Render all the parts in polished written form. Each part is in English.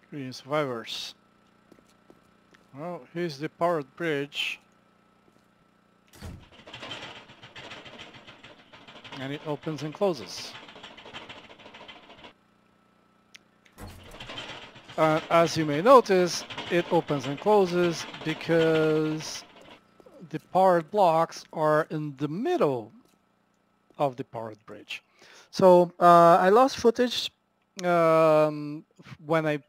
Green survivors. Well, here's the powered bridge. And it opens and closes. As you may notice, it opens and closes because the powered blocks are in the middle of the powered bridge. So I lost footage when I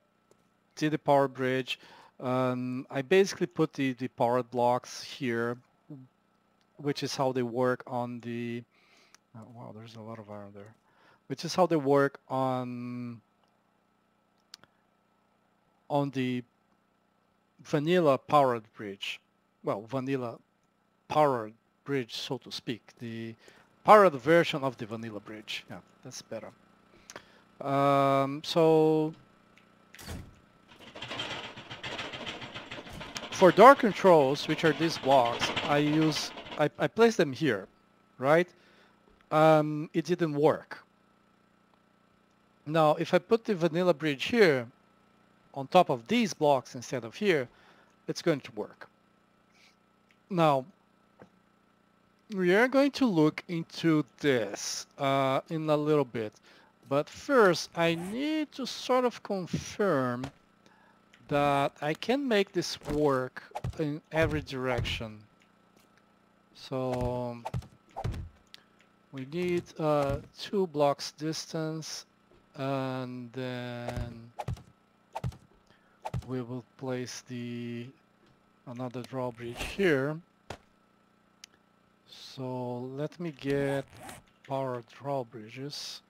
did the powered bridge. I basically put the powered blocks here, which is how they work on the... wow, there's a lot of iron there. Which is how they work on the vanilla powered bridge. Well, vanilla powered bridge, so to speak. The powered version of the vanilla bridge. Yeah, that's better. So for door controls, which are these blocks, I place them here, right? It didn't work. Now, if I put the vanilla bridge here on top of these blocks instead of here, it's going to work. Now, we are going to look into this in a little bit. But first, I need to sort of confirm that I can make this work in every direction. So we need 2 blocks distance, and then we will place another drawbridge here. So let me get power drawbridges.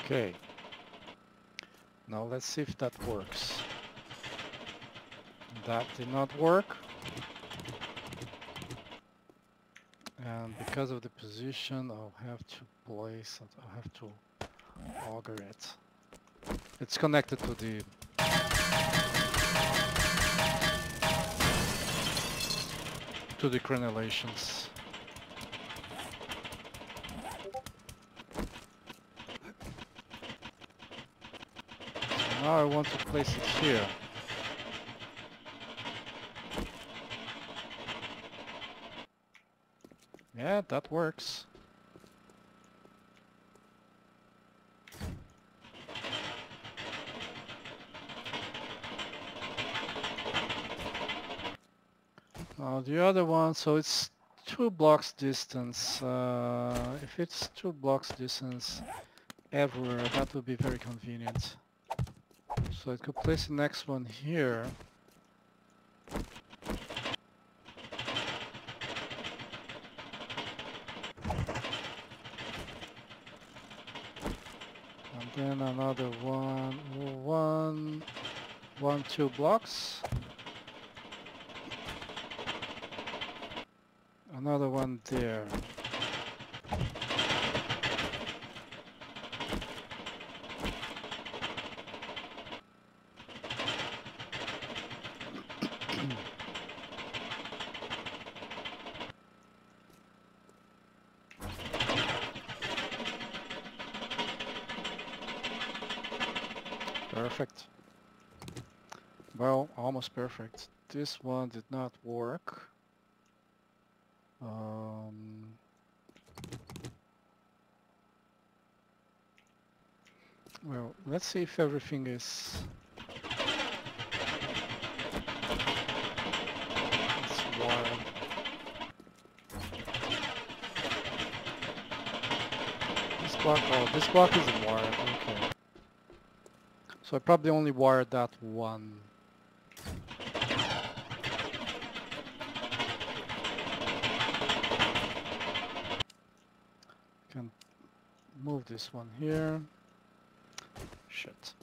Okay. Now let's see if that works. That did not work. And because of the position, I'll have to place it. I'll have to auger it. It's connected to the crenellations. So now I want to place it here. Yeah, that works. Now the other one, so it's 2 blocks distance. If it's 2 blocks distance everywhere, that would be very convenient. So I could place the next one here. And then another 2 blocks. Another one there. Perfect. Well, almost perfect. This one did not work. Well, let's see if everything is... it's wired. This block isn't wired, okay. So I probably only wired that one. Can move this one here. Shit.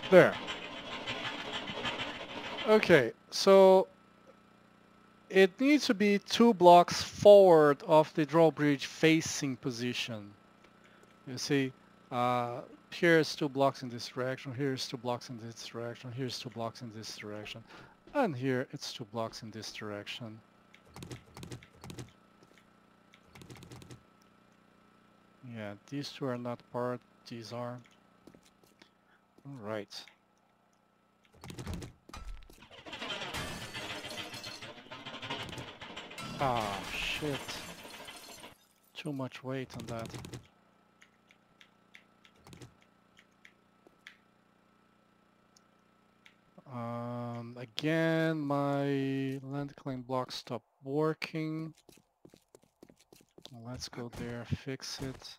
There. Okay, so it needs to be 2 blocks forward of the drawbridge facing position. You see, here's 2 blocks in this direction, here's 2 blocks in this direction, here's 2 blocks in this direction, and here it's 2 blocks in this direction. Yeah, these two are not part, these are. All right. Ah, shit. Too much weight on that. Again, my land claim block stopped working. Let's go there, fix it.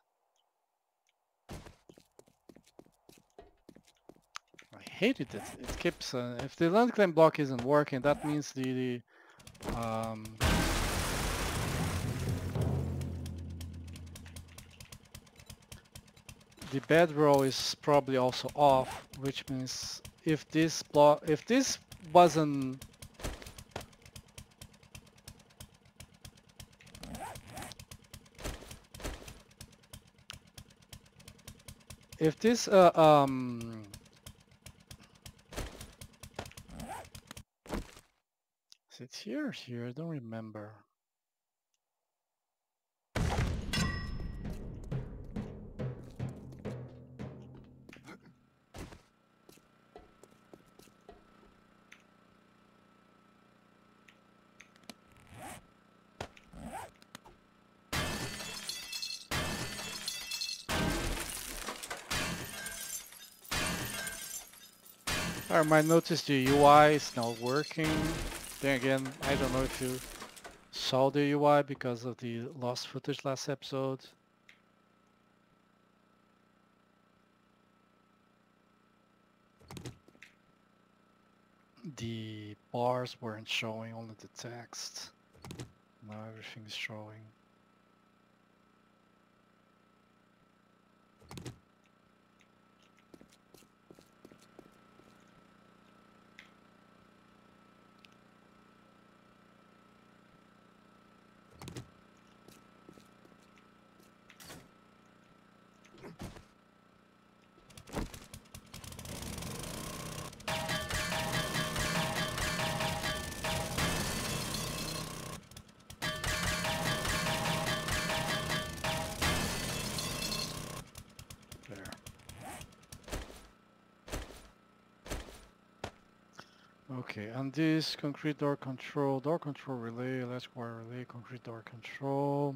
I hated it. It keeps, if the land claim block isn't working, that means the bed row is probably also off, which means if this wasn't, if this is it here or here? I don't remember. I might notice the UI is not working. Then again, I don't know if you saw the UI because of the lost footage last episode. The bars weren't showing, only the text. Now everything's showing. Okay, and this concrete door control relay, electrical wire relay, concrete door control.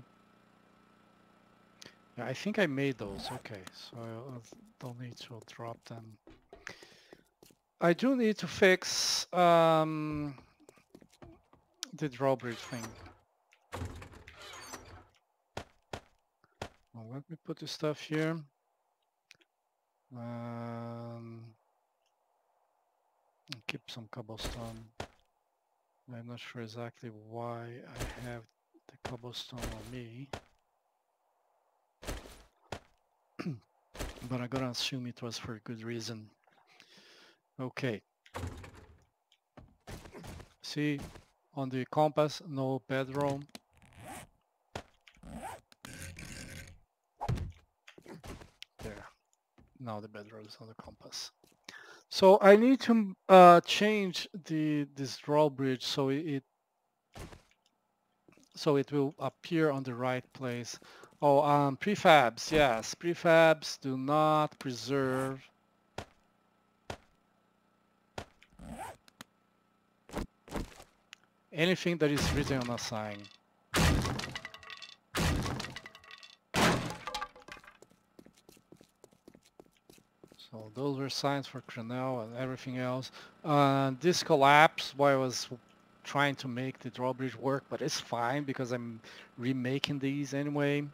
Yeah, I think I made those. Okay, so I don't need to drop them. I do need to fix the drawbridge thing. Well, let me put the stuff here. Keep some cobblestone. I'm not sure exactly why I have the cobblestone on me. But I'm gonna assume it was for a good reason. Okay. See, on the compass, no bedroom. There. Now the bedroom is on the compass. So I need to change this drawbridge so it will appear on the right place. Oh, prefabs, yes. Prefabs do not preserve anything that is written on a sign. So those were signs for Crenel and everything else. This collapsed while I was trying to make the drawbridge work, but it's fine because I'm remaking these anyway.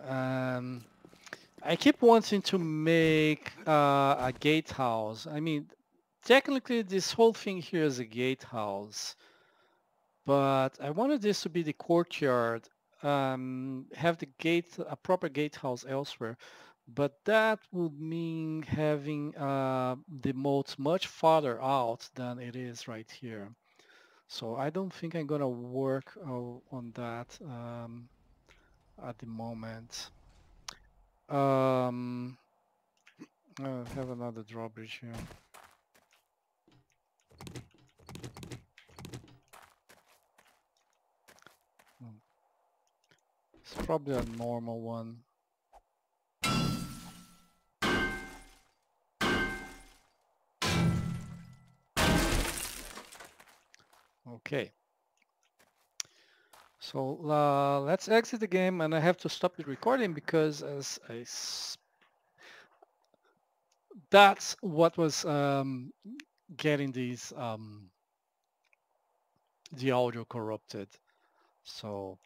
I keep wanting to make a gatehouse. I mean, technically this whole thing here is a gatehouse, but I wanted this to be the courtyard, have a proper gatehouse elsewhere. but that would mean having the modes much farther out than it is right here. So I don't think I'm gonna work on that at the moment. I have another drawbridge here. Hmm. It's probably a normal one. Okay. So let's exit the game, and I have to stop the recording because that's what was getting the audio corrupted. So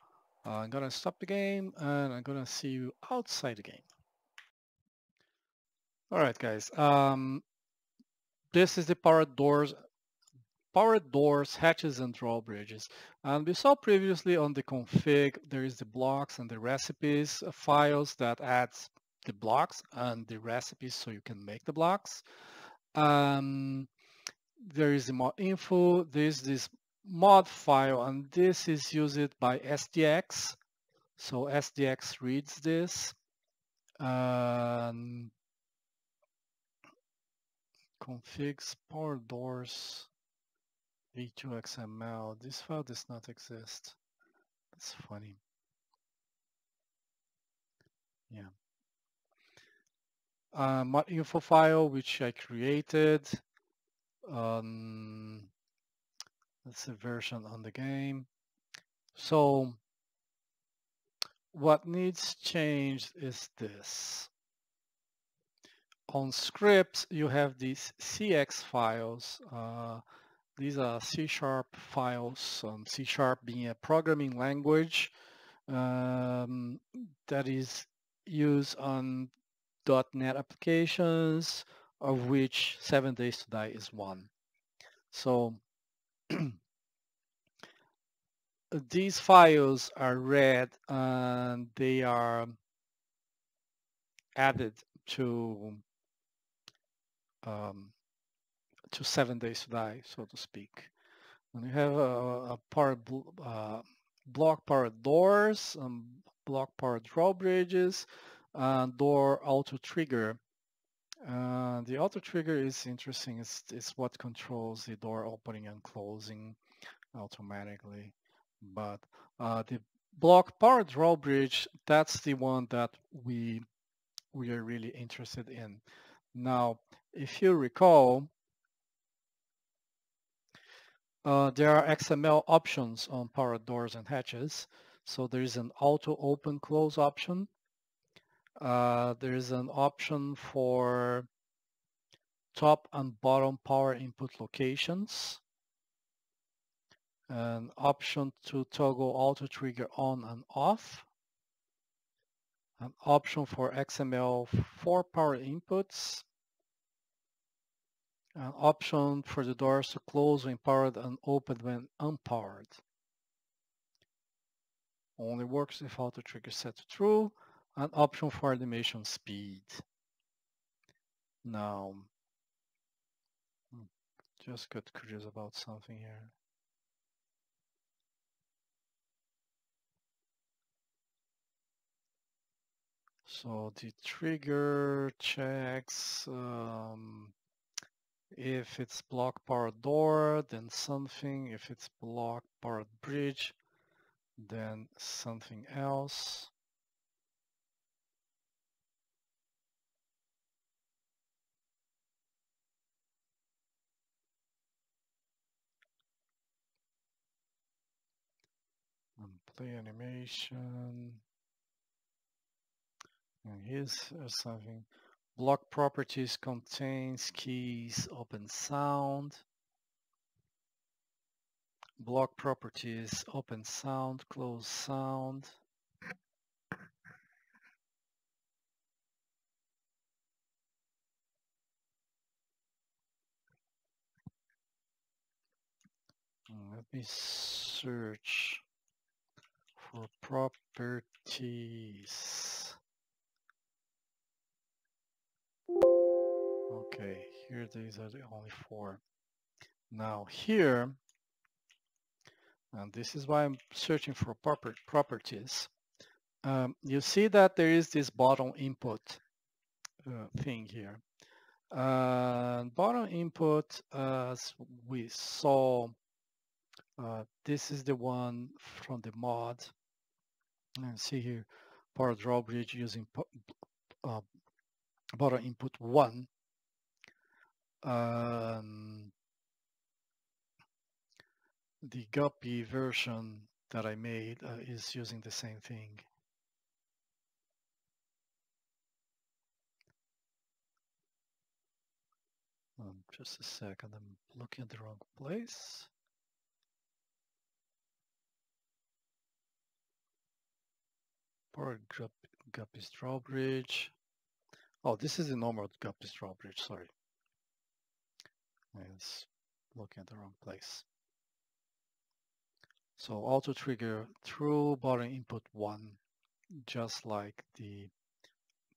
I'm gonna stop the game, and I'm gonna see you outside the game. All right, guys. This is the power doors, hatches, and drawbridges. And we saw previously on the config, there is the blocks and the recipes files that adds the blocks and the recipes so you can make the blocks. There is the mod info, there's this mod file, and this is used by SDX. So SDX reads this. Configs power doors v2 XML. This file does not exist. That's funny. Yeah. Mod info file, which I created. That's a version on the game. So what needs changed is this. On scripts, you have these CX files. These are C# files, C# being a programming language that is used on .NET applications, of which 7 Days to Die is one. So these files are read and they are added to 7 Days to Die, so to speak. And you have block powered doors, block powered drawbridges, and door auto trigger. The auto trigger is interesting. It's what controls the door opening and closing automatically. But the block powered drawbridge, that's the one that we are really interested in. Now, if you recall, there are XML options on powered doors and hatches. So there is an auto open close option. There is an option for top and bottom power input locations. An option to toggle auto trigger on and off. An option for XML for power inputs. An option for the doors to close when powered and open when unpowered. Only works if auto trigger set to true. An option for animation speed. Now, just got curious about something here. So the trigger checks if it's block powered door, then something. If it's block powered bridge, then something else. Play animation. And here's something. Block properties contains keys open sound. Block properties open sound, close sound. Let me search for properties. Okay, here these are the only 4. Now here, and this is why I'm searching for properties, you see that there is this bottom input thing here. Bottom input, as we saw, this is the one from the mod. And see here, power drawbridge using bottom input 1. The Guppy version that I made is using the same thing. Just a second, I'm looking at the wrong place. Power Guppy's drawbridge. Oh, this is the normal Guppy's drawbridge, sorry. I was looking at the wrong place. So auto trigger through bottom input 1, just like the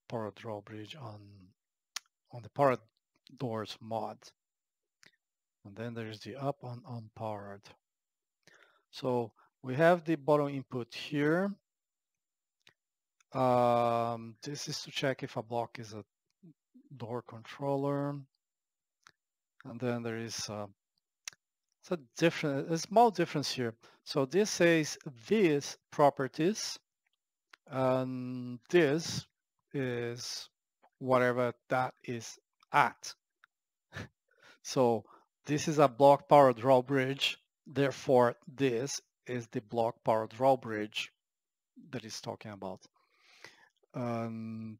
power drawbridge on the power doors mod. And then there's the up on unpowered. So we have the bottom input here. This is to check if a block is a door controller. And then there is a small difference here. So this says these properties, and this is whatever that is at. So this is a block power drawbridge. Therefore, this is the block power drawbridge that is talking about. In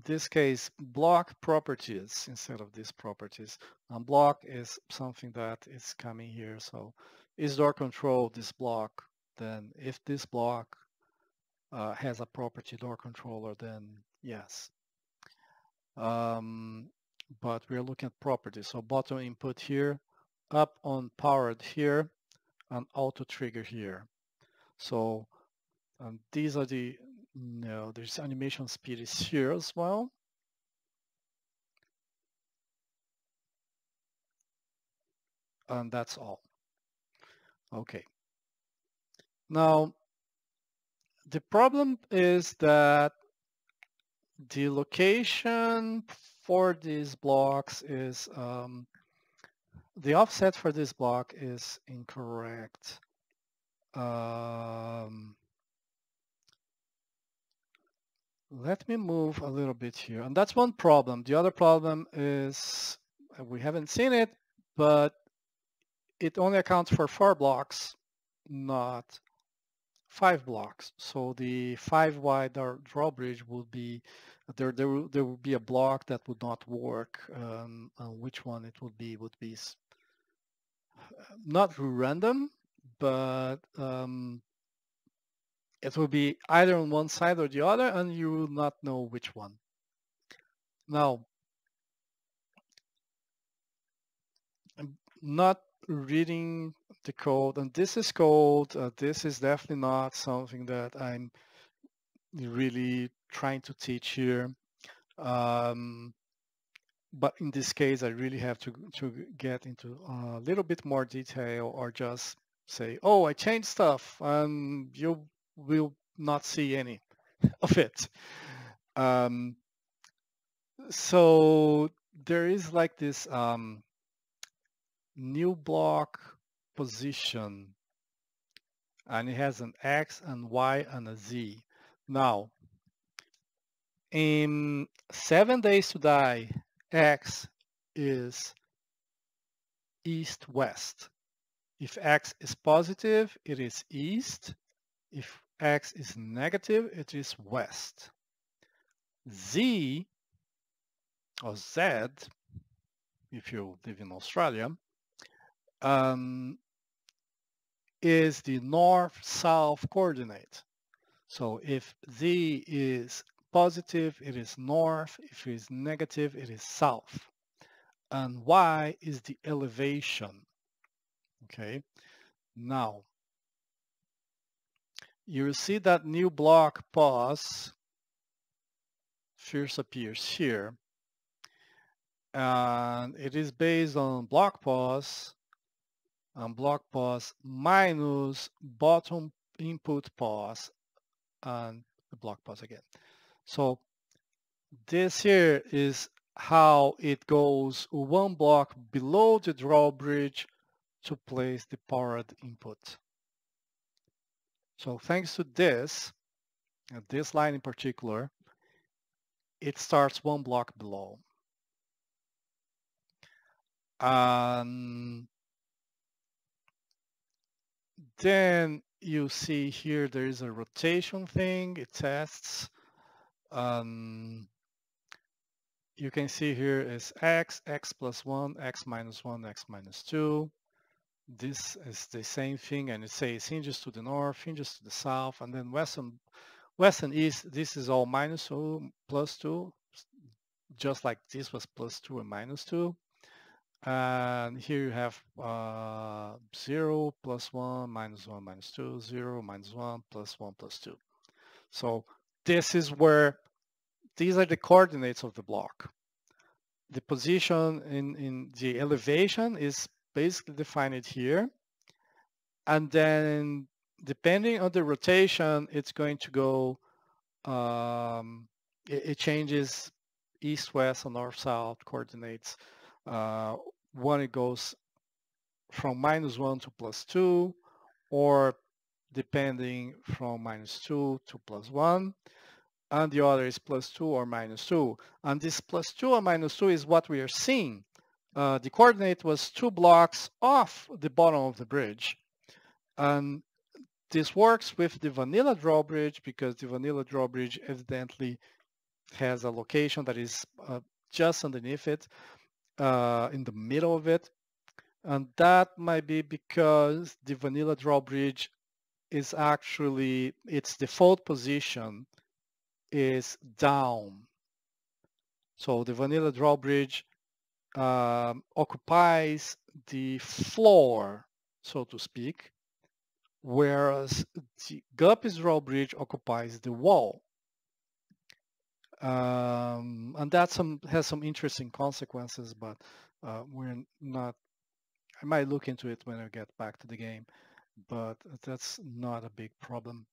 this case, block properties instead of these properties. And block is something that is coming here. So is door control this block? Then if this block has a property door controller, then yes. But we're looking at properties. So bottom input here, up on powered here, and auto trigger here. So these are the, there's animation speed is here as well. And that's all. Okay. Now, the problem is that the location for these blocks is, the offset for this block is incorrect. Let me move a little bit here. And that's one problem. The other problem is, we haven't seen it, but it only accounts for 4 blocks, not 5 blocks. So the 5 wide drawbridge would be, there will be a block that would not work. Which one it would be not random, but it will be either on one side or the other, and you will not know which one. Now, I'm not reading the code, and this is code. This is definitely not something that I'm really trying to teach here. But in this case, I really have to get into a little bit more detail, or just say, oh, I changed stuff, and you will not see any of it. So there is like this new block position, and it has an X and Y and a Z. Now, in 7 Days to Die, X is east-west. If X is positive, it is east. If X is negative, it is west. Z, or Z, if you live in Australia, is the north-south coordinate. So if Z is positive, it is north. If it is negative, it is south. And Y is the elevation. Okay. Now, you will see that new block pause first appears here. and it is based on block pause minus bottom input pause and the block pause again. So this here is how it goes one block below the drawbridge to place the powered input. So thanks to this line in particular, it starts one block below. Then you see here there is a rotation thing. It tests. You can see here is x plus 1, x minus 1, x minus 2. This is the same thing, and it says hinges to the north, hinges to the south, and then west and east, this is all minus 2, plus 2, just like this was plus 2 and minus 2. And here you have 0, plus 1, minus 1, minus 2, 0, minus 1, plus 1, plus 2. So this is where, these are the coordinates of the block. The position in the elevation is basically defined here. And then depending on the rotation, it's going to go, it changes east, west, and north, south coordinates. One, it goes from minus 1 to plus 2, or depending from minus 2 to plus 1. And the other is plus 2 or minus 2. And this plus 2 or minus 2 is what we are seeing. The coordinate was 2 blocks off the bottom of the bridge. And this works with the vanilla drawbridge because the vanilla drawbridge evidently has a location that is just underneath it, in the middle of it. And that might be because the vanilla drawbridge is actually, its default position is down. So the vanilla drawbridge occupies the floor, so to speak, whereas the Guppy's drawbridge occupies the wall. And that has some interesting consequences, but we're not, I might look into it when I get back to the game, but that's not a big problem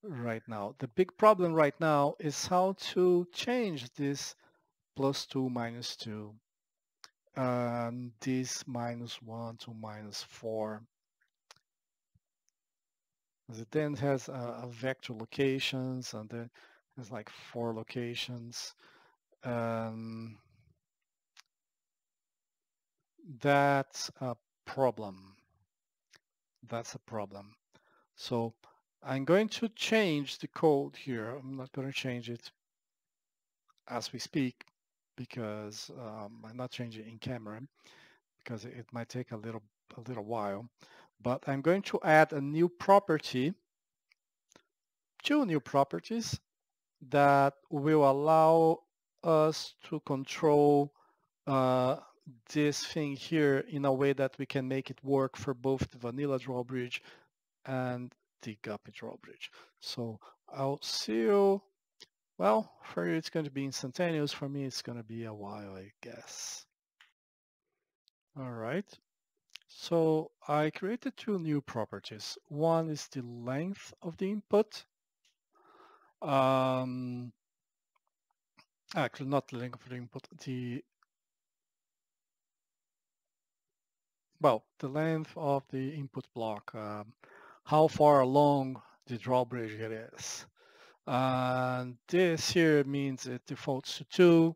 right now. The big problem right now is how to change this plus 2, minus 2, and this minus 1 to minus 4. It then has a vector locations, and then there's like 4 locations. That's a problem. That's a problem. So I'm going to change the code here. I'm not going to change it as we speak because I'm not changing in camera because it might take a little while. But I'm going to add a new property, 2 new properties that will allow us to control this thing here in a way that we can make it work for both the vanilla drawbridge and the Guppy drawbridge. So I'll see you, well, for you it's going to be instantaneous. For me it's going to be a while, I guess. All right. So I created 2 new properties. One is the length of the input. Actually, not the length of the input, the length of the input block, how far along the drawbridge it is. And this here means it defaults to 2.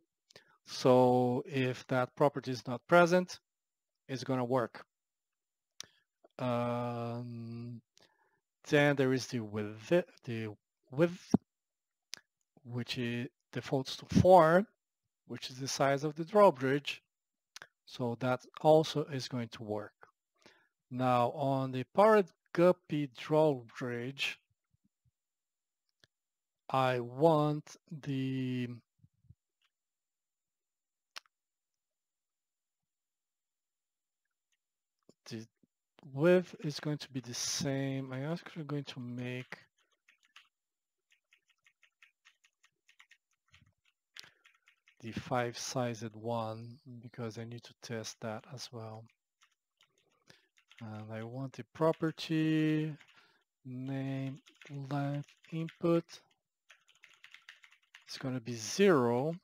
So if that property is not present, it's going to work. Then there is the width, which defaults to 4, which is the size of the drawbridge. So that also is going to work. Now on the powered Guppy drawbridge, I want the width is going to be the same. I'm actually going to make the 5-sized one because I need to test that as well. And I want the property name length input. It's going to be 0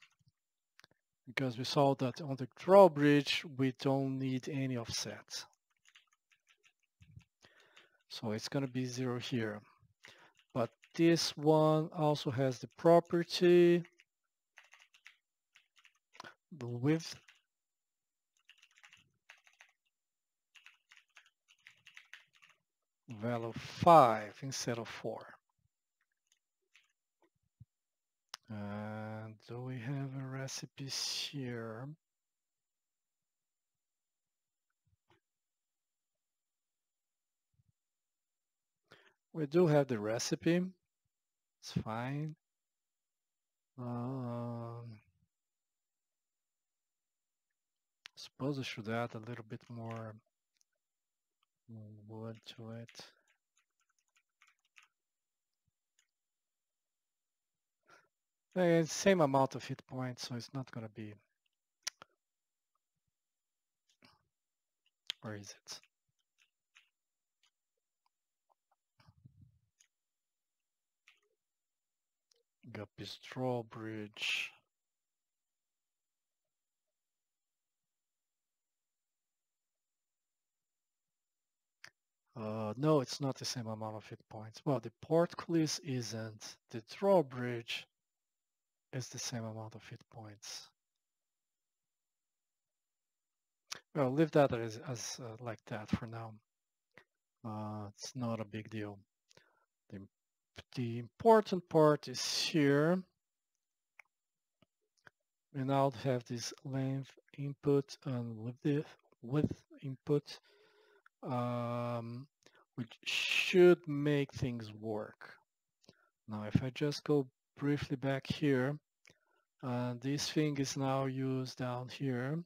because we saw that on the drawbridge we don't need any offset. So it's going to be 0 here. But this one also has the property, the width, value 5 instead of 4. And do we have a recipe here? We do have the recipe. It's fine. Suppose I should add a little bit more wood to it. It's same amount of hit points, so it's not going to be. Where is it? Guppy's Drawbridge. No, it's not the same amount of hit points. Well, the Portcullis isn't. The Drawbridge is the same amount of hit points. Well, leave that as like that for now. It's not a big deal. The important part is here. We now have this length input and width input, which should make things work. Now, if I just go briefly back here, this thing is now used down here.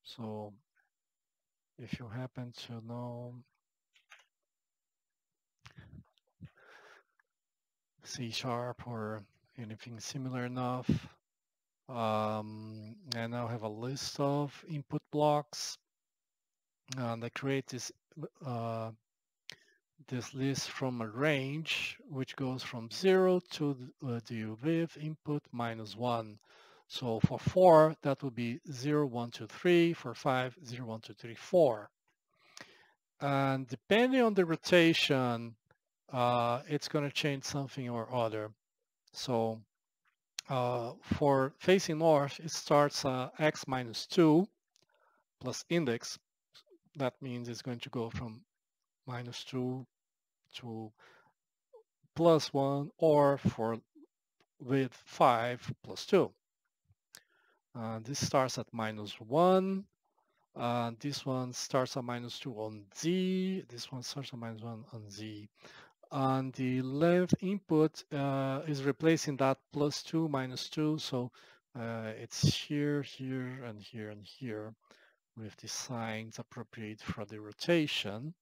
So if you happen to know C# or anything similar enough, I now have a list of input blocks, and I create this list from a range which goes from 0 to the width input minus 1. So for 4, that would be 0, 1, 2, 3. For 5, 0, 1, 2, 3, 4. And depending on the rotation, it's going to change something or other. So for facing north, it starts x minus 2 plus index. That means it's going to go from minus 2 to plus 1, or for with 5 plus 2. This starts at minus 1. This one starts at minus 2 on Z. This one starts at minus 1 on Z. And the length input is replacing that plus 2, minus 2. So it's here, here, and here, and here, with the signs appropriate for the rotation.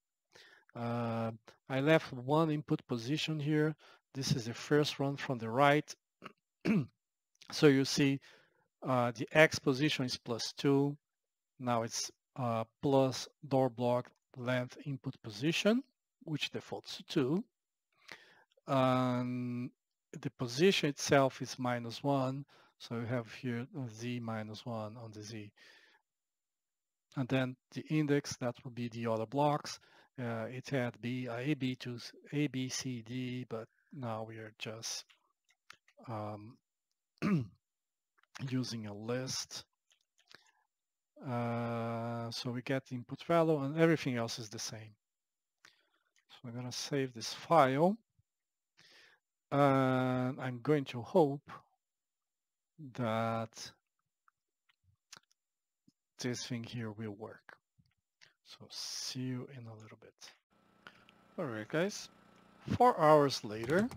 I left one input position here. This is the first one from the right. So you see the X position is plus 2. Now it's plus door block length input position, which defaults to 2. The position itself is minus 1. So you have here Z minus 1 on the Z. And then the index, that would be the other blocks. It had A, B to A, B, C, D, but now we are just using a list. So we get the input value and everything else is the same. So I'm going to save this file. And I'm going to hope that this thing here will work. So see you in a little bit. Alright guys, 4 hours later,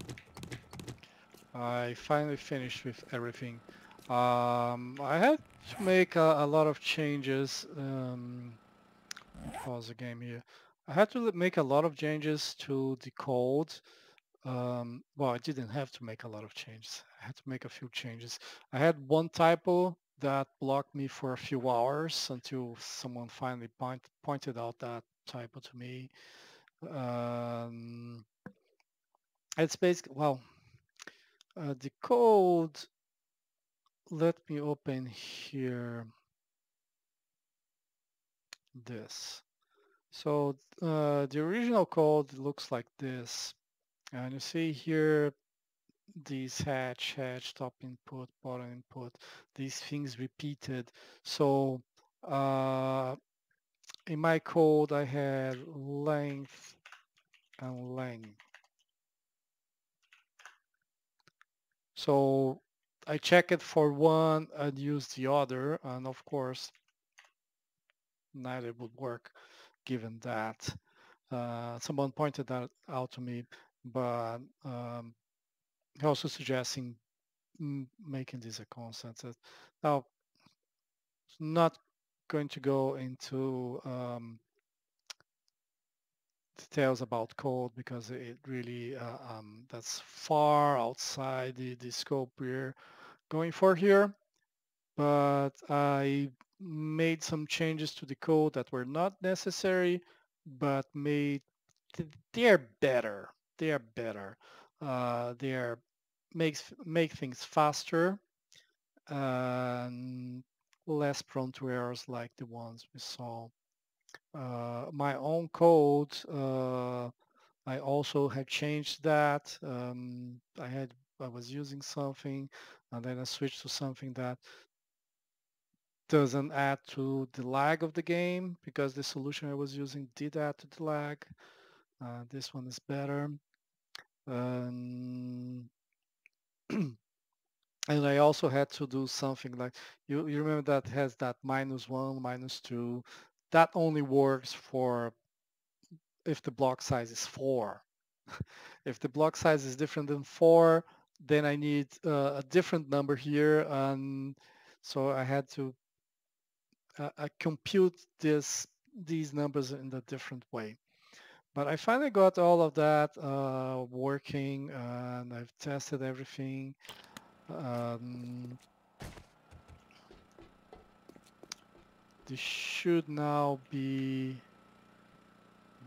I finally finished with everything. I had to make a lot of changes. Pause the game here. I had to make a lot of changes to the code Well, I didn't have to make a lot of changes. I had to make a few changes. I had one typo that blocked me for a few hours until someone finally pointed out that typo to me. Um, it's basically, well, the code, let me open here this. So the original code looks like this. And you see here these hatch, top input, bottom input, these things repeated. So in my code, I had length and length. So I check it for one and use the other. And of course, neither would work given that. Someone pointed that out to me, but also suggesting making this a constant. Now, not going to go into details about code because it really that's far outside the scope we're going for here. But I made some changes to the code that were not necessary, but they're better. They are better. They are make things faster and less prone to errors like the ones we saw. My own code, I also had changed that. I was using something and then I switched to something that doesn't add to the lag of the game because the solution I was using did add to the lag. This one is better. Um, and I also had to do something like, you remember that has that -1, -2. That only works for if the block size is 4. If the block size is different than 4, then I need a different number here. And so I had to compute these numbers in a different way. But I finally got all of that working and I've tested everything. This should now be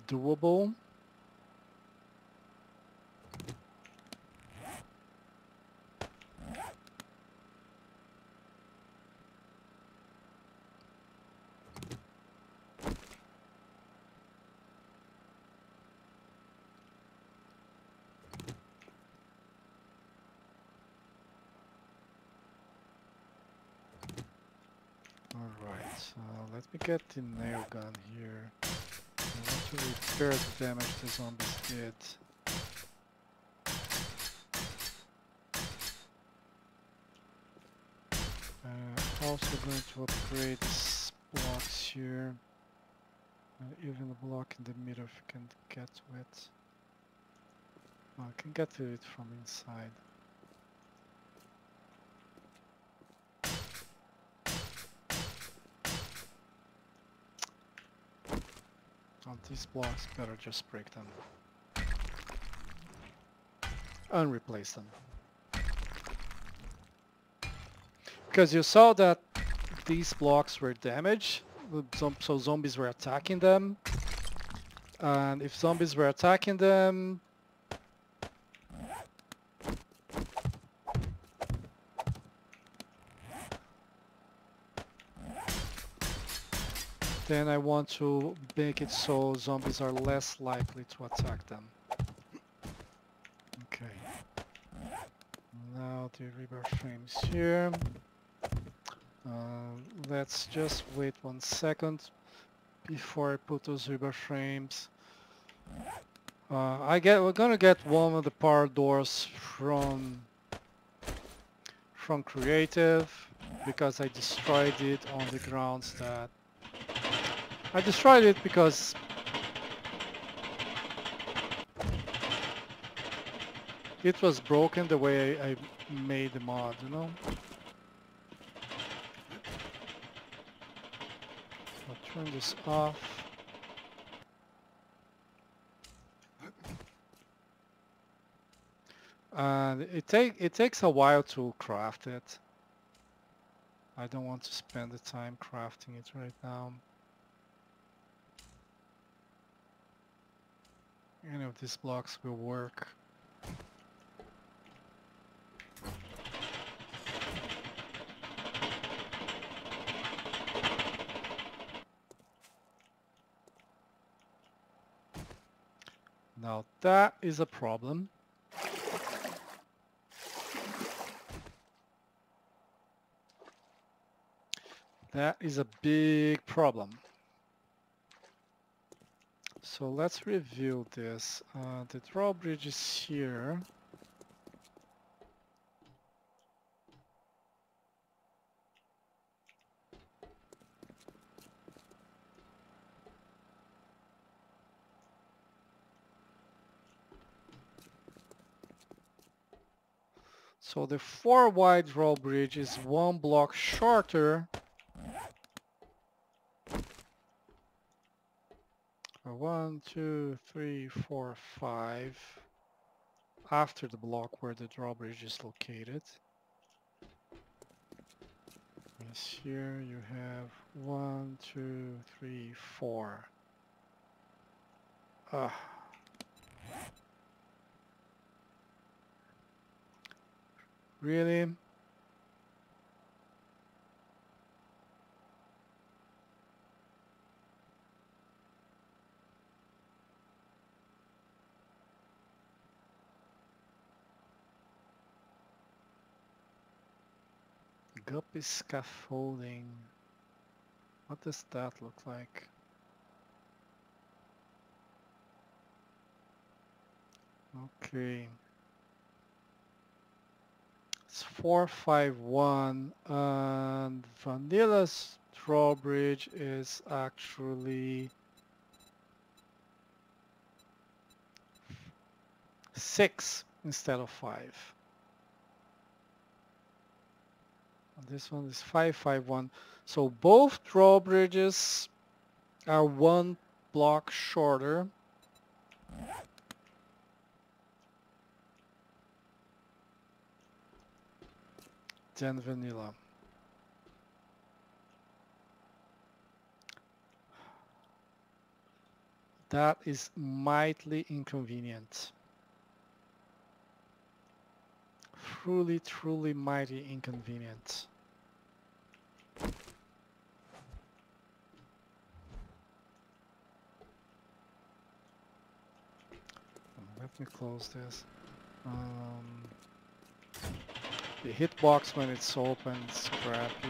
doable. Alright, so let me get the nail gun here. I want to repair the damage the zombies did. Also going to upgrade these blocks here. Even the block in the middle if you can get to it. Oh, I can get to it from inside. Oh, these blocks, better just break them. And replace them. Because you saw that these blocks were damaged, so zombies were attacking them. And if zombies were attacking them, then I want to make it so zombies are less likely to attack them. Okay. Now the rebar frames here. Let's just wait 1 second before I put those rebar frames. We're gonna get one of the power doors from creative because I destroyed it on the grounds that I destroyed it because it was broken the way I made the mod, you know? I'll turn this off. And it takes a while to craft it. I don't want to spend the time crafting it right now. Any of these blocks will work. Now that is a problem. That is a big problem. So let's review this. The drawbridge is here. So the 4 wide drawbridge is 1 block shorter. 1, 2, 3, 4, 5. After the block where the drawbridge is located. Yes, here you have 1, 2, 3, 4. Really? Guppy scaffolding. What does that look like? Okay. It's 451 and Vanilla's drawbridge is actually 6 instead of 5. And this one is 551. So both drawbridges are 1 block shorter. Than vanilla. That is mightily inconvenient. Truly, truly mighty inconvenient. Let me close this. The hitbox when it's open is crappy.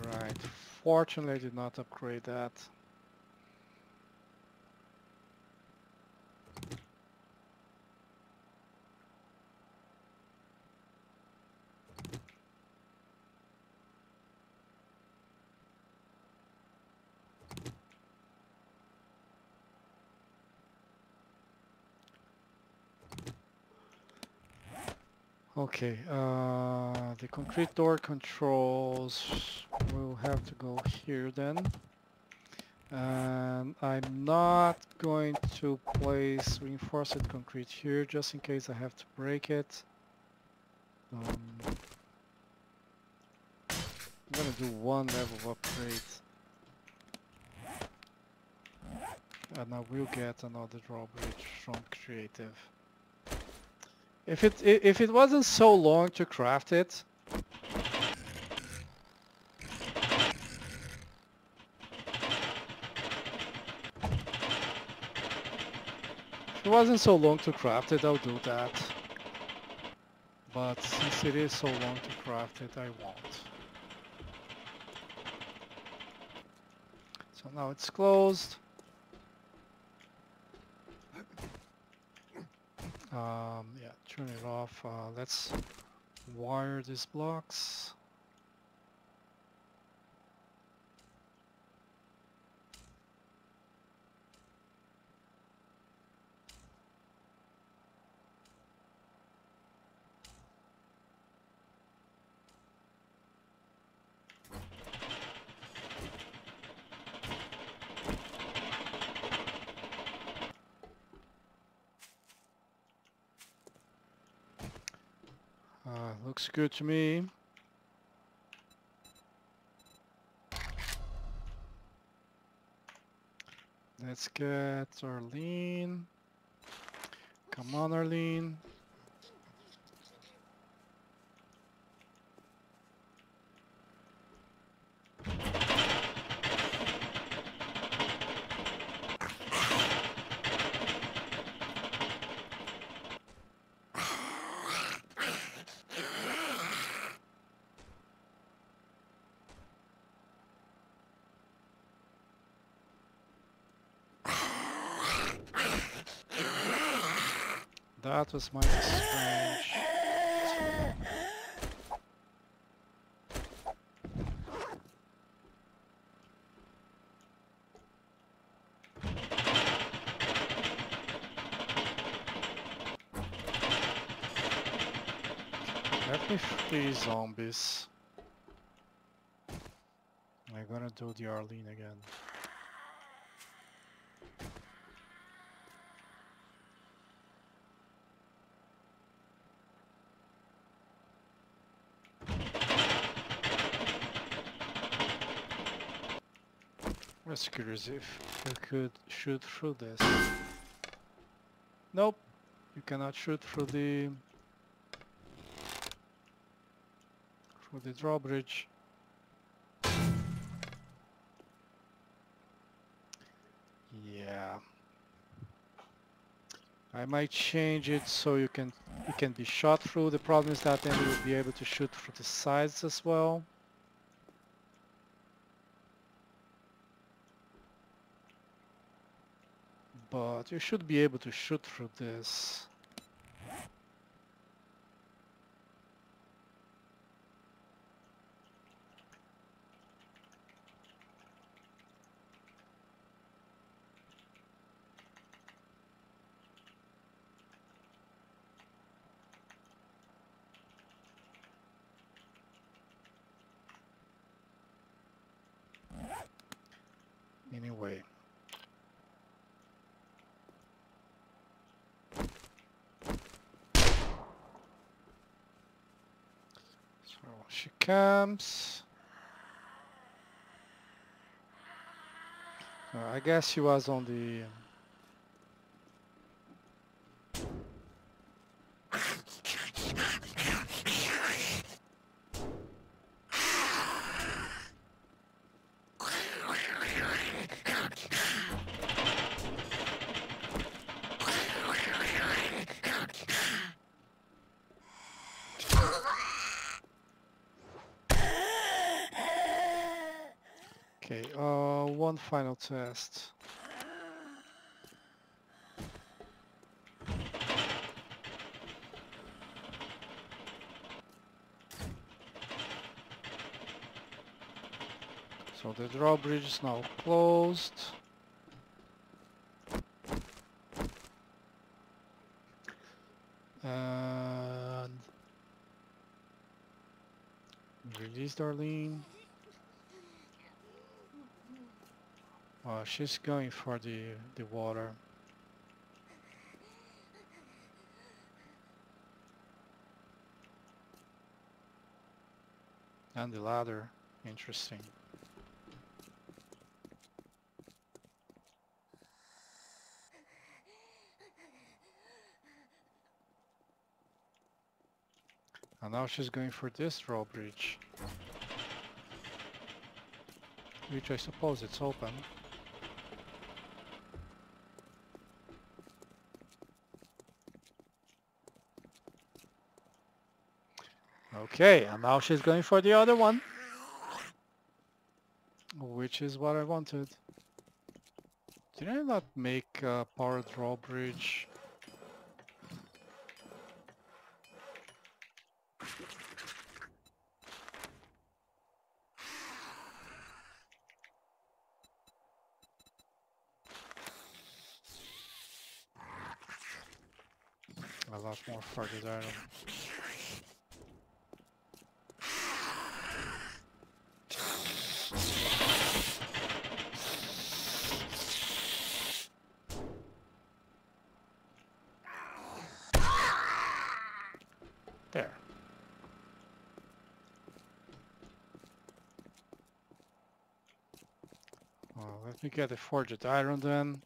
Right, fortunately I did not upgrade that. Okay, the concrete door controls will have to go here then. And I'm not going to place reinforced concrete here just in case I have to break it. I'm gonna do 1 level of upgrade. And I will get another drawbridge from creative. If it wasn't so long to craft it, I'll do that. But since it is so long to craft it, I won't. So now it's closed. Yeah, turn it off. Let's wire these blocks. Looks good to me. Let's get Arlene. Come on, Arlene. That was mighty strange. Let me free zombies. I'm gonna do the Arlene again. Just curious if you could shoot through this. Nope, you cannot shoot through the drawbridge. Yeah, I might change it so you can be shot through. The problem is that then you will be able to shoot through the sides as well. But you should be able to shoot through this. Anyway. So she comes. I guess she was on the... Okay, one final test. So the drawbridge is now closed. And release Darlene. She's going for the water. And the ladder. Interesting. And now she's going for this drawbridge. Which I suppose it's open. Okay, and now she's going for the other one. Which is what I wanted. Did I not make a power drawbridge? A lot more for the iron. There. Let me get the forged iron then.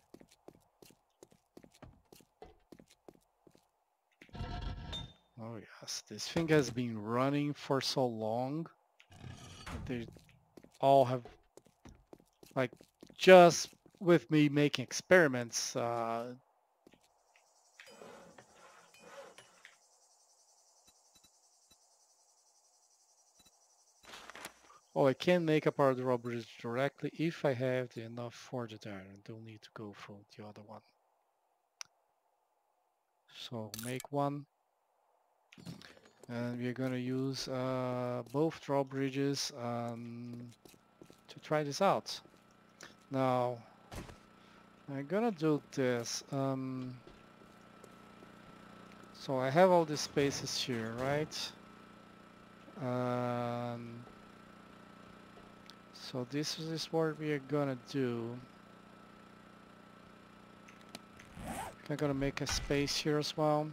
Oh yes, this thing has been running for so long. They all have, like, just with me making experiments, oh, I can make a power drawbridge directly if I have enough forged iron. Don't need to go for the other one. So make one. And we're gonna use both drawbridges to try this out. Now, I'm gonna do this. So I have all these spaces here, right? So this is what we are gonna do. I'm gonna make a space here as well.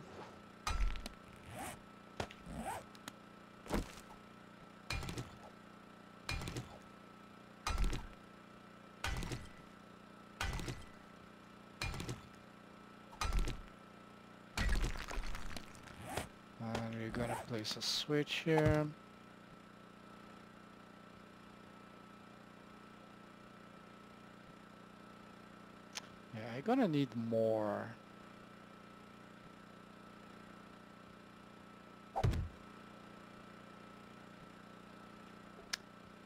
And we're gonna place a switch here. Yeah, I'm gonna need more.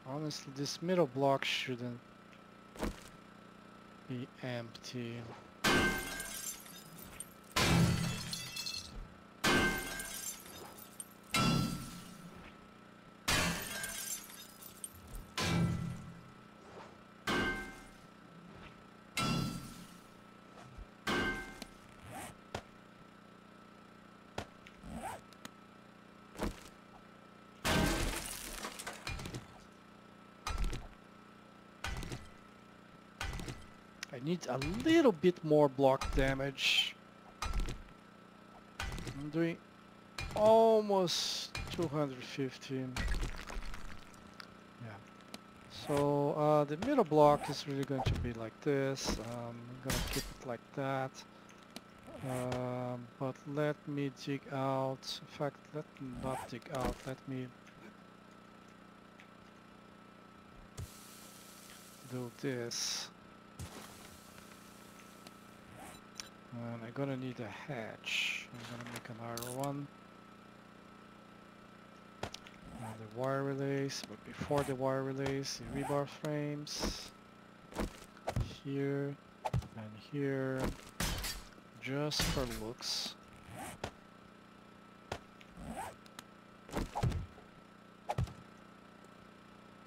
Honestly, this middle block shouldn't be empty. I need a little bit more block damage. I'm doing almost 250. Yeah. So the middle block is really going to be like this. I'm gonna keep it like that. But let me dig out. In fact, let me not dig out. Let me do this. And I'm gonna need a hatch. I'm gonna make an iron one. And the wire relays, but before the wire relays, the rebar frames. Here and here. Just for looks.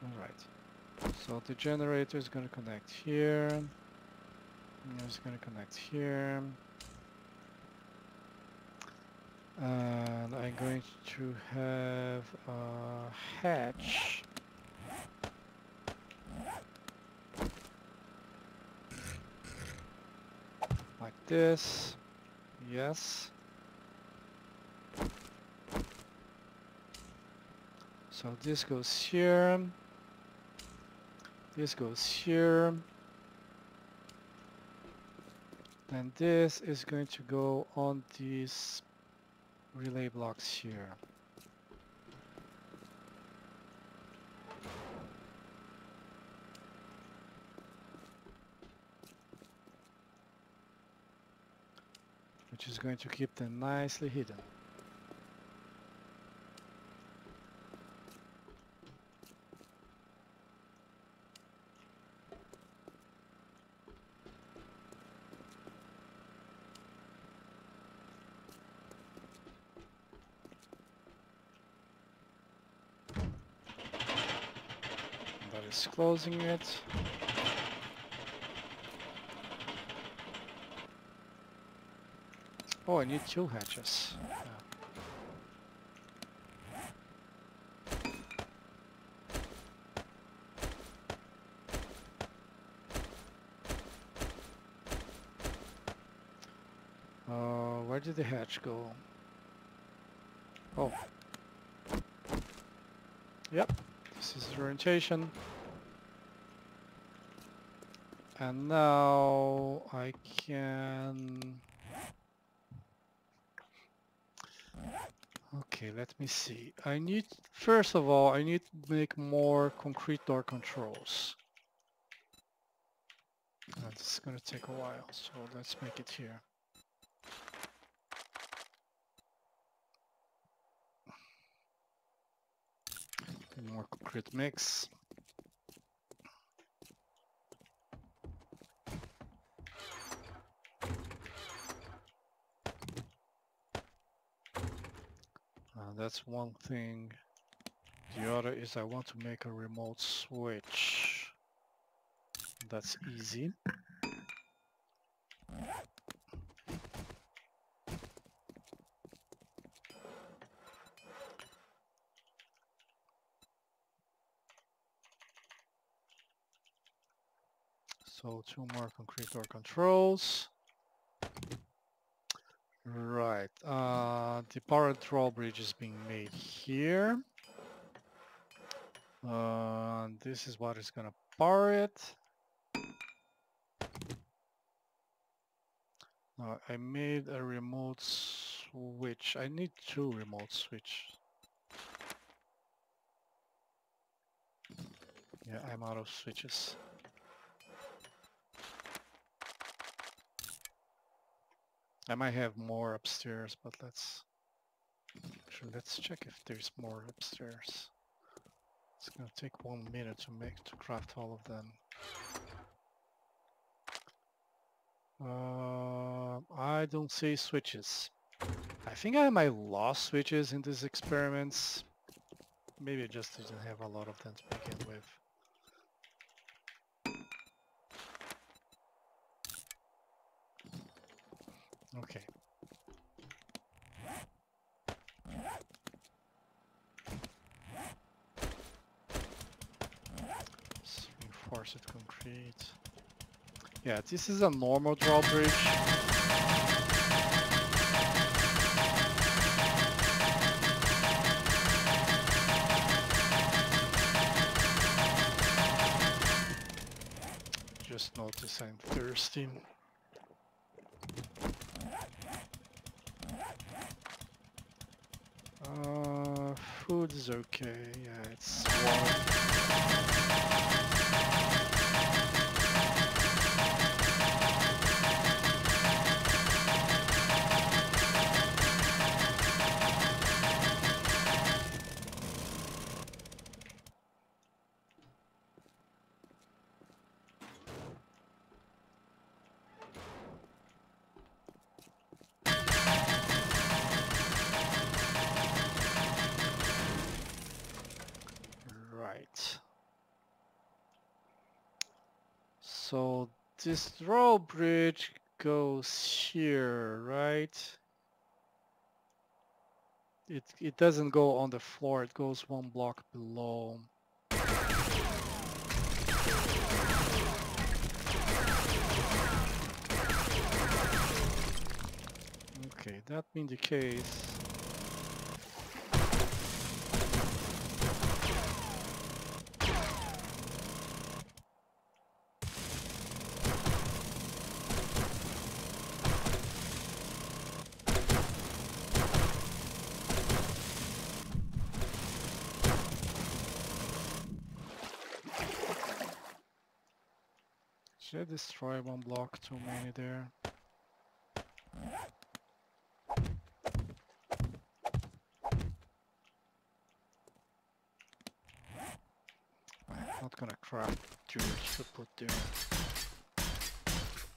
Alright. So the generator is gonna connect here. And it's gonna connect here. And I'm going to have a hatch like this. Yes. So this goes here. This goes here. And this is going to go on these relay blocks here. Which is going to keep them nicely hidden. That is closing it. Oh, I need 2 hatches. Yeah. Where did the hatch go? Oh. Yep, this is the orientation. And now I can... Okay, let me see. I need, first of all, I need to make more concrete door controls. And this is going to take a while, so let's make it here. More concrete mix. That's one thing. The other is I want to make a remote switch. That's easy. So 2 more concrete door controls. Right. The power drawbridge is being made here. This is what is gonna power it. I made a remote switch. I need 2 remote switch. Yeah, I'm out of switches. I might have more upstairs, but let's check if there's more upstairs. It's gonna take 1 minute to craft all of them. I don't see switches. I think I might lost switches in these experiments. Maybe I just didn't have a lot of them to begin with. Okay. Let's reinforce it concrete. Yeah, this is a normal drawbridge. Just notice I'm thirsty. Food is okay. Yeah, it's warm. So this drawbridge goes here, right? It doesn't go on the floor, it goes 1 block below. Okay, that being the case, should I destroy 1 block too many there? I'm not gonna craft dirt to put there.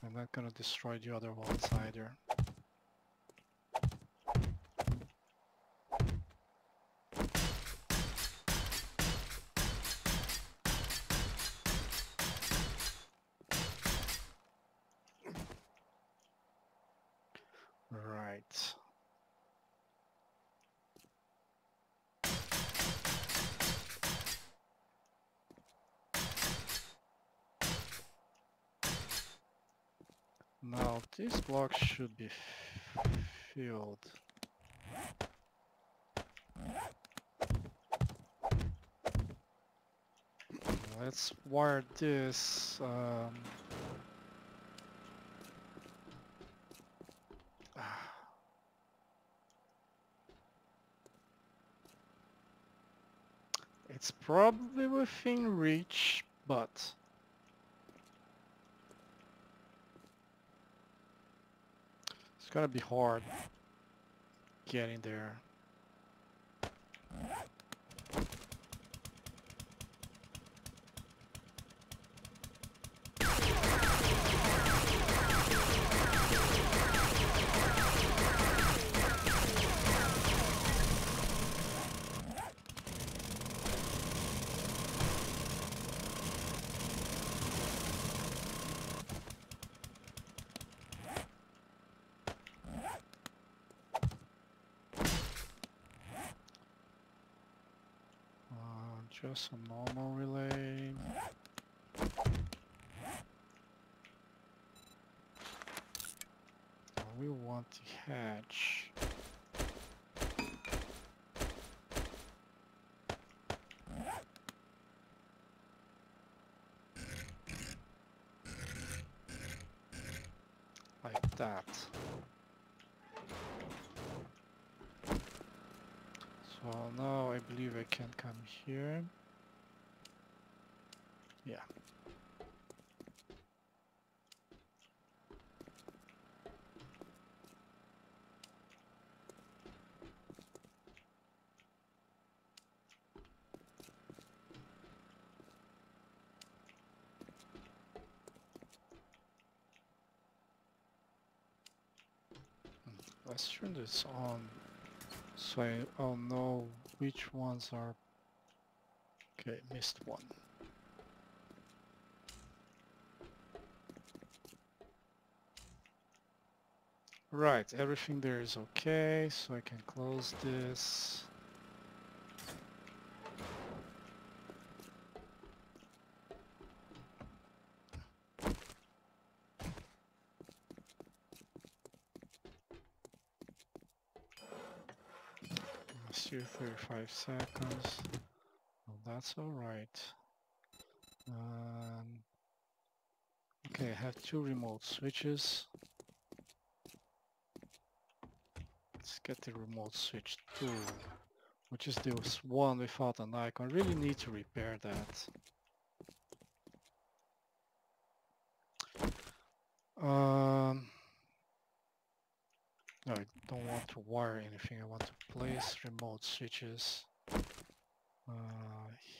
I'm not gonna destroy the other ones either. Right. Now this block should be filled. Let's wire this. It's probably within reach, but it's gonna be hard getting there. Just a normal relay. We want the hatch. Like that. So now I believe I can come here. Yeah. Let's turn this on so I'll know which ones are... Okay, missed one. Right, everything there is okay, so I can close this. Still 35 seconds. Well, that's alright. Okay, I have two remote switches. Let's get the remote switch 2, which is this one without an icon. I really need to repair that. No, I don't want to wire anything. I want to place remote switches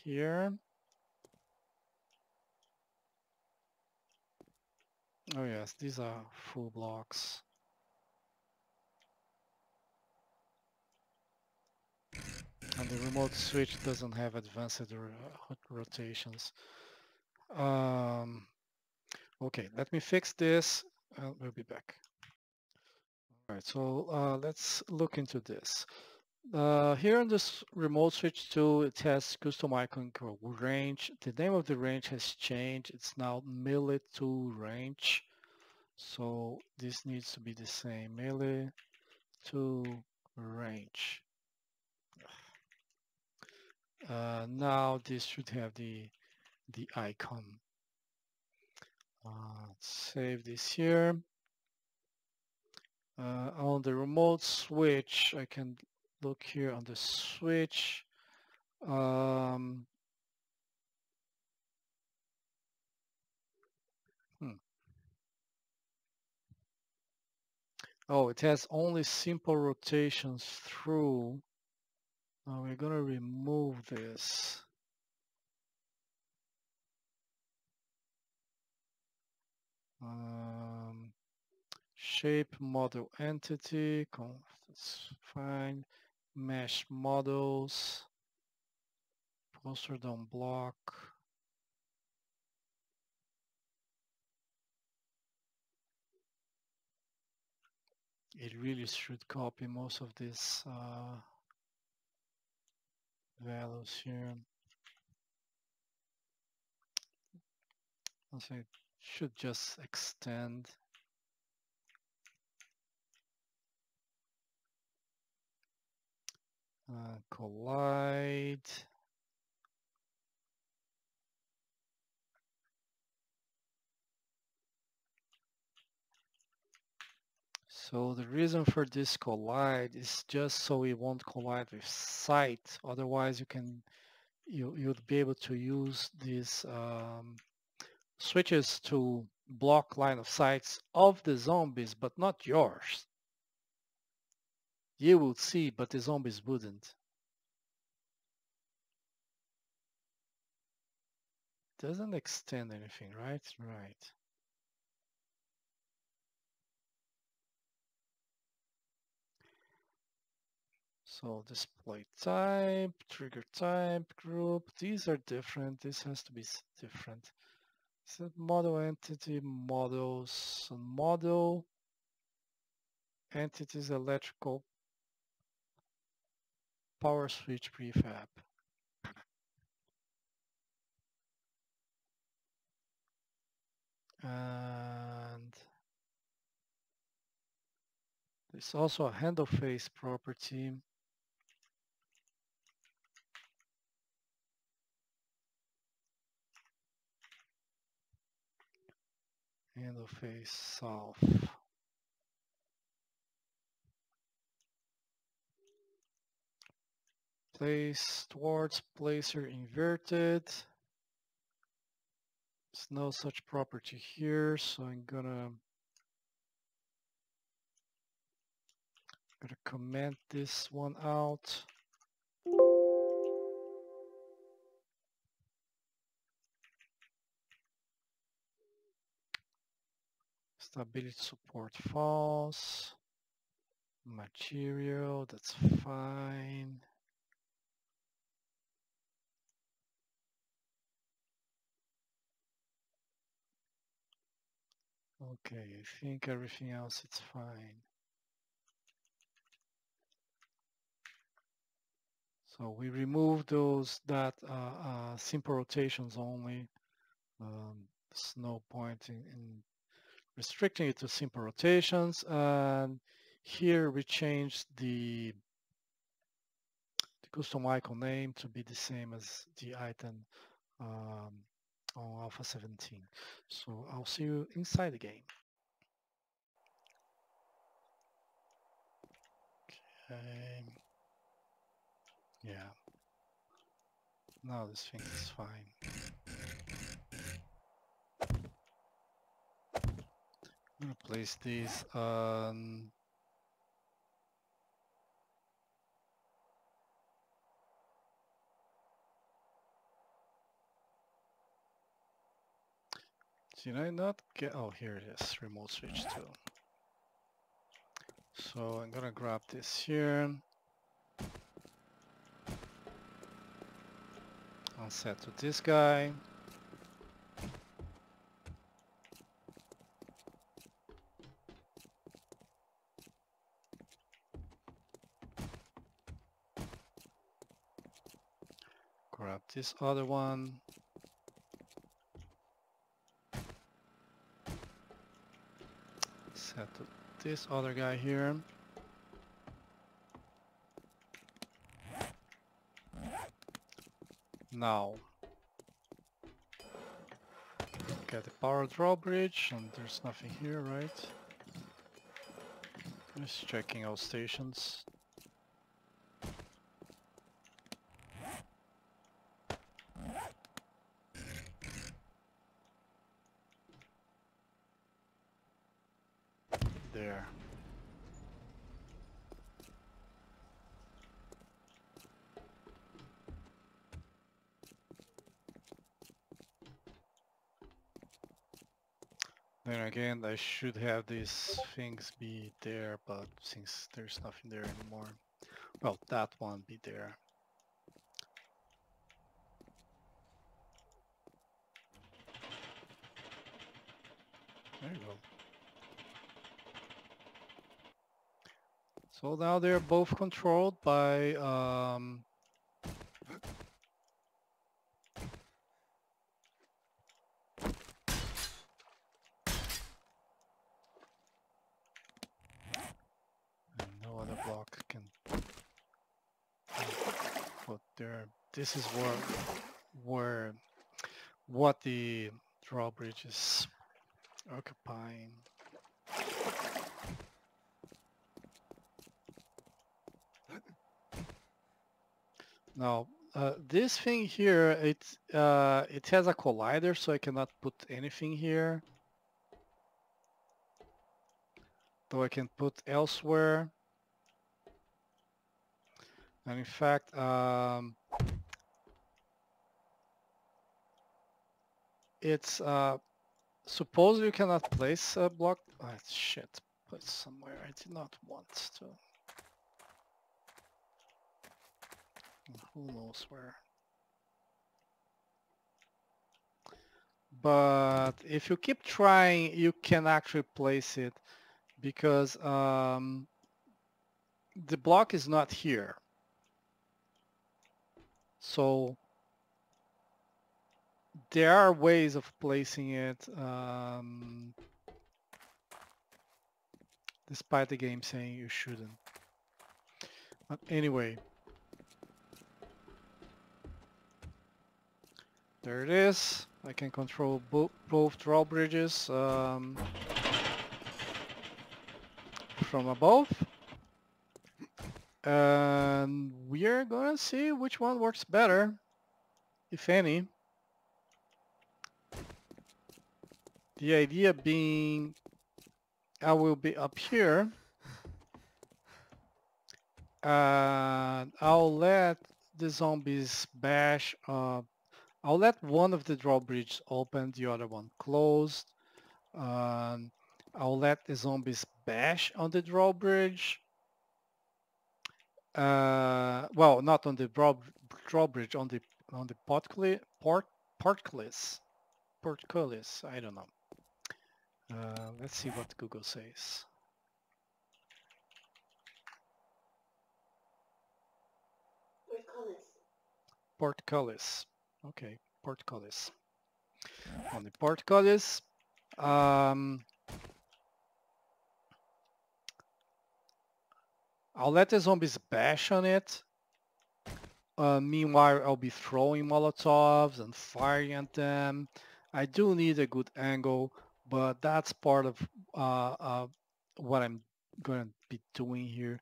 here. Oh yes, these are full blocks. And the remote switch doesn't have advanced rotations. Okay, let me fix this and we'll be back. All right, so let's look into this. Here on this remote switch 2, it has custom icon called range. The name of the range has changed. It's now melee 2 range. So this needs to be the same, melee 2 range. Now this should have the icon. Save this here. On the remote switch, I can look here on the switch. Oh, it has only simple rotations through. Now we're gonna remove this. Shape model entity, that's fine. Mesh models, poster down block. It really should copy most of these values here. Also, it should just extend. Collide. So the reason for this collide is just so it won't collide with site. Otherwise you can you'd be able to use these switches to block line of sights of the zombies, but not yours. You would see, but the zombies wouldn't. Doesn't extend anything, right? Right. So display type, trigger type, group, these are different. This has to be different. So model entity, models, model, entities, electrical, power switch prefab. And there's also a handle face property. Handle face south. Place towards placer inverted. There's no such property here, so I'm gonna comment this one out. Stability support false. Material, that's fine. Okay, I think everything else it's fine. So we remove those simple rotations only. There's no point in restricting it to simple rotations. And here we changed the custom icon name to be the same as the item on Alpha 17. So I'll see you inside the game. Okay. Yeah. Now this thing is fine. I'm gonna place these on did I not get, oh here it is, remote switch 2. So I'm gonna grab this here. I'll set to this guy. Grab this other one. Set to this other guy here. Now, get the power drawbridge, and there's nothing here, right? Just checking all stations. There. Then again, I should have these things be there, but since there's nothing there anymore, well, that one be there. There you go. So now they're both controlled by no other block can put there. This is where what the drawbridge is occupying. Now, this thing here, it has a collider, so I cannot put anything here. Though I can put elsewhere. And in fact, it's suppose you cannot place a block. Oh, shit, put somewhere I did not want to. Who knows where? But if you keep trying, you can actually place it because the block is not here. So there are ways of placing it, despite the game saying you shouldn't. But anyway, there it is. I can control both drawbridges from above. And we are gonna see which one works better, if any. The idea being I will be up here and I'll let the zombies bash. I'll let one of the drawbridges open, the other one closed. I'll let the zombies bash on the drawbridge. Well, not on the drawbridge, on the portcullis. I don't know. Let's see what Google says. Portcullis. Okay, portcullis. On the portcullis, I'll let the zombies bash on it. Meanwhile, I'll be throwing Molotovs and firing at them. I do need a good angle, but that's part of what I'm going to be doing here.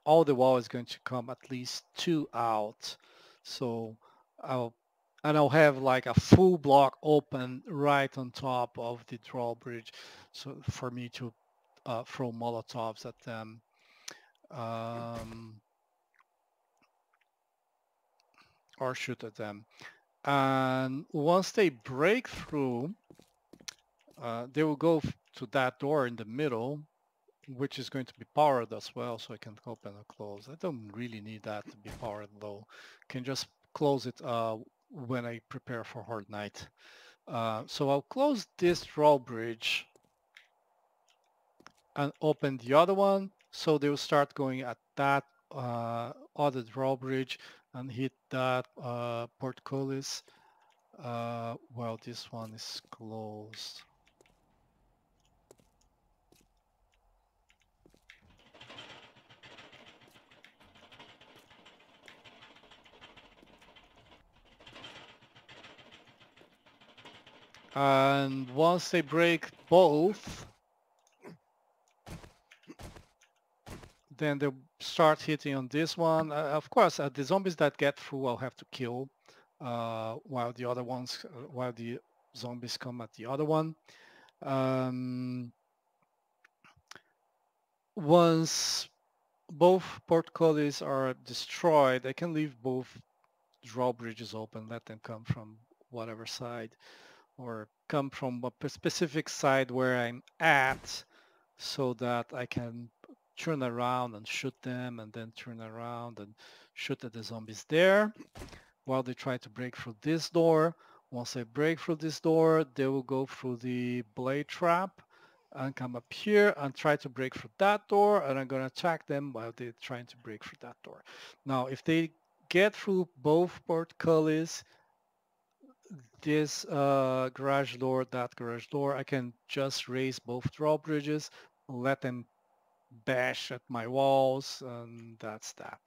All the while is going to come at least 2 out. So I'll have like a full block open right on top of the drawbridge, so for me to throw Molotovs at them. Or shoot at them. And once they break through, they will go to that door in the middle, which is going to be powered as well, so I can open and close. I don't really need that to be powered though. Can just close it when I prepare for Horde Night. So I'll close this drawbridge and open the other one, so they will start going at that other drawbridge and hit that portcullis while this one is closed. And once they break both, then they'll start hitting on this one. Of course, the zombies that get through I'll have to kill while the zombies come at the other one. Once both portcullis are destroyed, I can leave both drawbridges open, let them come from whatever side, or come from a specific side where I'm at, so that I can turn around and shoot them, and then turn around and shoot at the zombies there while they try to break through this door. Once they break through this door, they will go through the blade trap and come up here and try to break through that door, and I'm going to attack them while they're trying to break through that door. Now, if they get through both portcullis, this garage door, that garage door, I can just raise both drawbridges, let them bash at my walls, and that's that.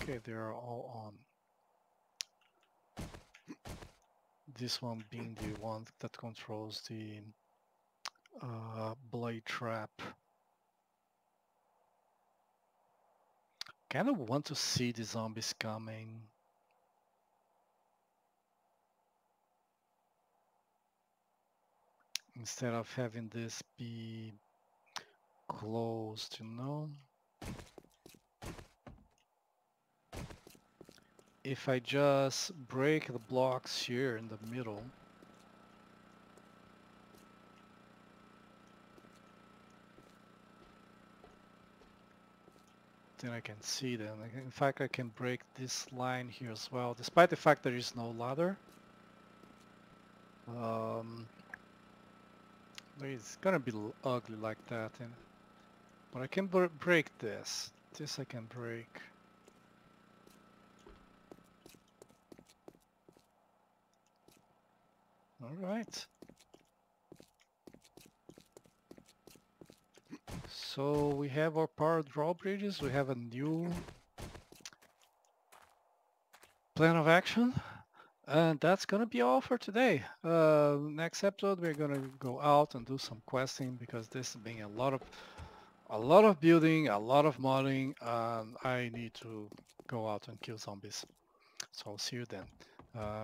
Okay, they are all on. This one being the one that controls the blade trap. Kind of want to see the zombies coming. Instead of having this be closed, you know? If I just break the blocks here in the middle, then I can see them. In fact, I can break this line here as well, despite the fact there is no ladder. It's gonna be ugly like that, but I can break this. This I can break. All right. So we have our power drawbridges. We have a new plan of action. And that's gonna be all for today. Next episode we're gonna go out and do some questing because this has been a lot of building, a lot of modding, and I need to go out and kill zombies. So I'll see you then.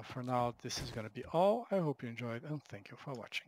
For now, this is gonna be all. I hope you enjoyed and thank you for watching.